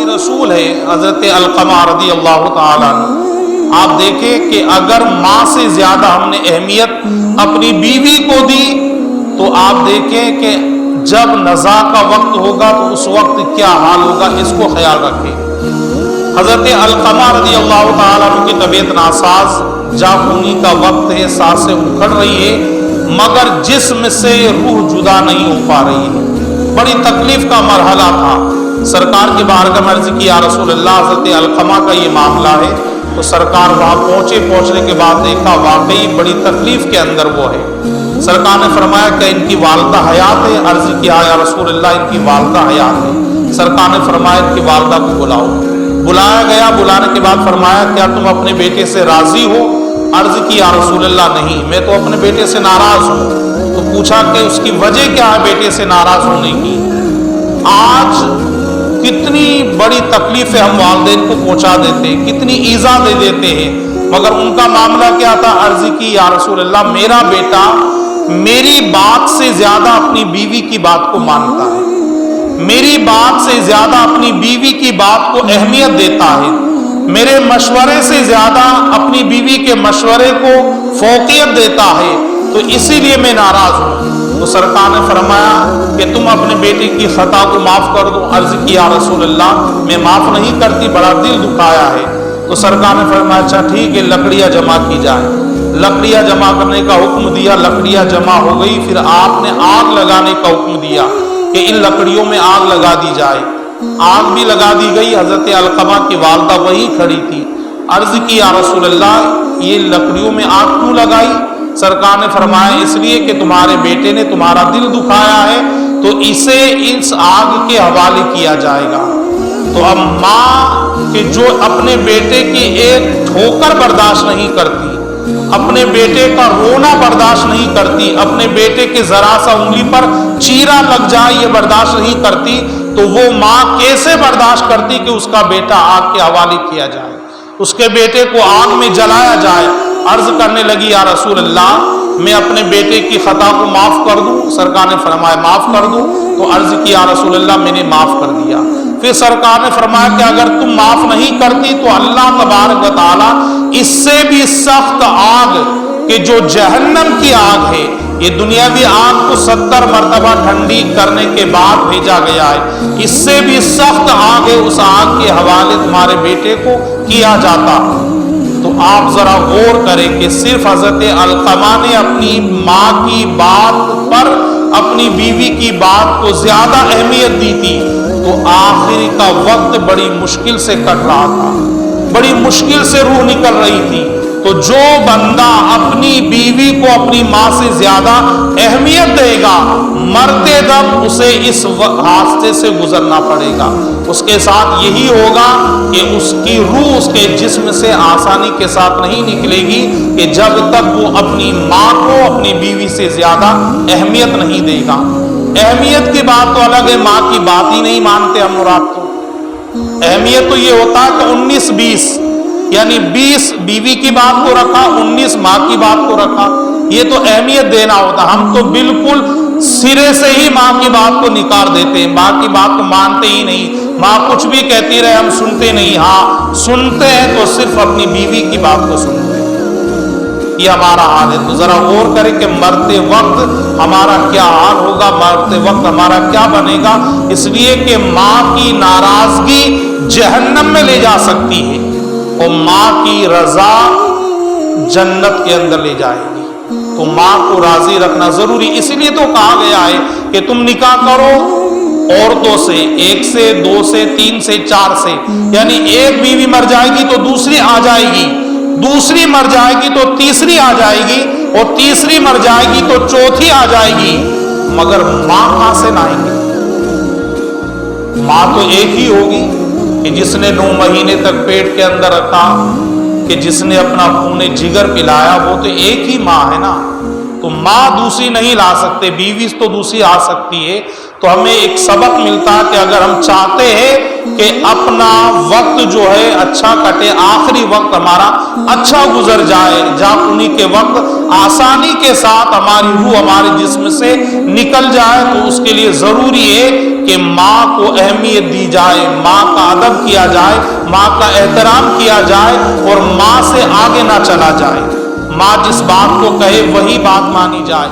کی رسول ہے حضرت علقمہ رضی اللہ تعالیٰ عنہ، آپ دیکھیں کہ اگر ماں سے زیادہ ہم نے اہمیت اپنی بیوی کو دی تو آپ دیکھیں کہ جب نزاع کا وقت ہوگا تو اس وقت کیا حال ہوگا، اس کو خیال رکھیں۔ حضرت علقمہ رضی اللہ تعالیٰ عنہ کی طبیعت ناساز، جاخونی کا وقت ہے، سانسیں اکھڑ رہی ہے، مگر جسم سے روح جدا نہیں ہو پا رہی ہے، بڑی تکلیف کا مرحلہ تھا۔ سرکار کی بارگاہ میں عرض کی یا رسول اللہ حضرت علقمہ کا یہ معاملہ ہے، تو سرکار وہاں پہنچنے کے بعد دیکھا واقعی بڑی تکلیف کے اندر وہ ہے۔ سرکار نے فرمایا کہ ان کی والدہ حیات ہے؟ عرض کیا یا رسول اللہ ان کی والدہ حیات ہے۔ سرکار نے فرمایا ان کی والدہ کو بلاؤ۔ بلایا گیا، بلانے کے بعد فرمایا کیا تم اپنے بیٹے سے راضی ہو؟ عرض کی یا رسول اللہ نہیں، میں تو اپنے بیٹے سے ناراض ہوں۔ تو پوچھا کہ اس کی وجہ کیا ہے بیٹے سے ناراض ہونے کی؟ آج کتنی بڑی تکلیفیں ہم والدین کو پہنچا دیتے ہیں، کتنی ایذا دے دیتے ہیں، مگر ان کا معاملہ کیا تھا؟ عرض کی یا رسول اللہ میرا بیٹا میری بات سے زیادہ اپنی بیوی کی بات کو مانتا ہے، میری بات سے زیادہ اپنی بیوی کی بات کو اہمیت دیتا ہے، میرے مشورے سے زیادہ اپنی بیوی کے مشورے کو فوقیت دیتا ہے، تو اسی لیے میں ناراض ہوں۔ تو سرکار نے فرمایا کہ تم اپنے بیٹے کی خطا کو معاف کر دو۔ عرض کی یا رسول اللہ میں معاف نہیں کرتی، بڑا دل دکھایا ہے۔ تو سرکار نے فرمایا اچھا ٹھیک ہے، لکڑیاں جمع کی جائیں۔ لکڑیاں جمع کرنے کا حکم دیا، لکڑیاں جمع ہو گئی، پھر آپ نے آگ لگانے کا حکم دیا کہ ان لکڑیوں میں آگ لگا دی جائے۔ آگ بھی لگا دی گئی، حضرت علقمہ کی والدہ وہی کھڑی تھی۔ عرض کی یا رسول اللہ یہ لکڑیوں میں آگ کیوں لگائی؟ سرکار نے فرمایا اس لیے کہ تمہارے بیٹے نے تمہارا دل دکھایا ہے، تو اسے اس آگ کے حوالے کیا جائے گا۔ تو اب ماں کہ جو اپنے بیٹے کی ایک ٹھوکر برداشت نہیں کرتی، اپنے بیٹے کا رونا برداشت نہیں کرتی، اپنے بیٹے کے ذرا سا انگلی پر چیرا لگ جائے یہ برداشت نہیں کرتی، تو وہ ماں کیسے برداشت کرتی کہ اس کا بیٹا آگ کے حوالے کیا جائے، اس کے بیٹے کو آگ میں جلایا جائے؟ عرض کرنے لگی یا رسول اللہ میں اپنے بیٹے کی خطا کو معاف کر دوں؟ سرکار نے فرمایا معاف کر دوں۔ تو عرض کی یا رسول اللہ میں نے معاف کر دیا۔ پھر سرکار نے فرمایا کہ اگر تم معاف نہیں کرتی تو اللہ تبارک و تعالی اس سے بھی سخت آگ کہ جو جہنم کی آگ ہے، یہ دنیاوی آگ کو 70 مرتبہ ٹھنڈی کرنے کے بعد بھیجا گیا ہے، اس سے بھی سخت آگ ہے، اس آگ کے حوالے تمہارے بیٹے کو کیا جاتا۔ تو آپ ذرا غور کریں کہ صرف حضرت علقمہ نے اپنی ماں کی بات پر اپنی بیوی کی بات کو زیادہ اہمیت دی تھی، تو آخر کا وقت بڑی مشکل سے کٹ رہا تھا، بڑی مشکل سے روح نکل رہی تھی۔ تو جو بندہ اپنی بیوی کو اپنی ماں سے زیادہ اہمیت دے گا، مرتے دم اسے اس حادثے سے گزرنا پڑے گا، اس کے ساتھ یہی ہوگا کہ اس کی روح اس کے جسم سے آسانی کے ساتھ نہیں نکلے گی، کہ جب تک وہ اپنی ماں کو اپنی بیوی سے زیادہ اہمیت نہیں دے گا۔ اہمیت کی بات تو الگ ہے، ماں کی بات ہی نہیں مانتے ہم مراد کو۔ اہمیت تو یہ ہوتا ہے کہ 19-20 یعنی 20 بیوی کی بات کو رکھا، 19 ماں کی بات کو رکھا، یہ تو اہمیت دینا ہوتا۔ ہم تو بالکل سرے سے ہی ماں کی بات کو نکار دیتے ہیں، ماں کی بات کو مانتے ہی نہیں، ماں کچھ بھی کہتی رہے ہم سنتے نہیں، ہاں سنتے ہیں تو صرف اپنی بیوی کی بات کو سنتے ہیں، یہ ہمارا حال ہے۔ تو ذرا غور کریں کہ مرتے وقت ہمارا کیا حال ہوگا، مرتے وقت ہمارا کیا بنے گا، اس لیے کہ ماں کی ناراضگی جہنم میں لے جا سکتی ہے اور ماں کی رضا جنت کے اندر لے جائے گی۔ تو ماں کو راضی رکھنا ضروری، اسی لیے تو کہا گیا ہے کہ تم نکاح کرو عورتوں سے، 1 سے 2 سے 3 سے 4 سے، یعنی ایک بیوی مر جائے گی تو دوسری آ جائے گی، دوسری مر جائے گی تو تیسری آ جائے گی، اور تیسری مر جائے گی تو چوتھی آ جائے گی، مگر ماں کہاں سے نہ آئیں گی؟ ماں تو ایک ہی ہوگی کہ جس نے 9 مہینے تک پیٹ کے اندر رکھا، کہ جس نے اپنا خون جگر پلایا، وہ تو ایک ہی ماں ہے نا۔ تو ماں دوسری نہیں لا سکتے، بیوی تو دوسری آ سکتی ہے۔ تو ہمیں ایک سبق ملتا ہے کہ اگر ہم چاہتے ہیں کہ اپنا وقت جو ہے اچھا کٹے، آخری وقت ہمارا اچھا گزر جائے، جب انہی کے وقت آسانی کے ساتھ ہماری روح ہمارے جسم سے نکل جائے، تو اس کے لیے ضروری ہے کہ ماں کو اہمیت دی جائے، ماں کا ادب کیا جائے، ماں کا احترام کیا جائے، اور ماں سے آگے نہ چلا جائے، ماں جس بات کو کہے وہی بات مانی جائے۔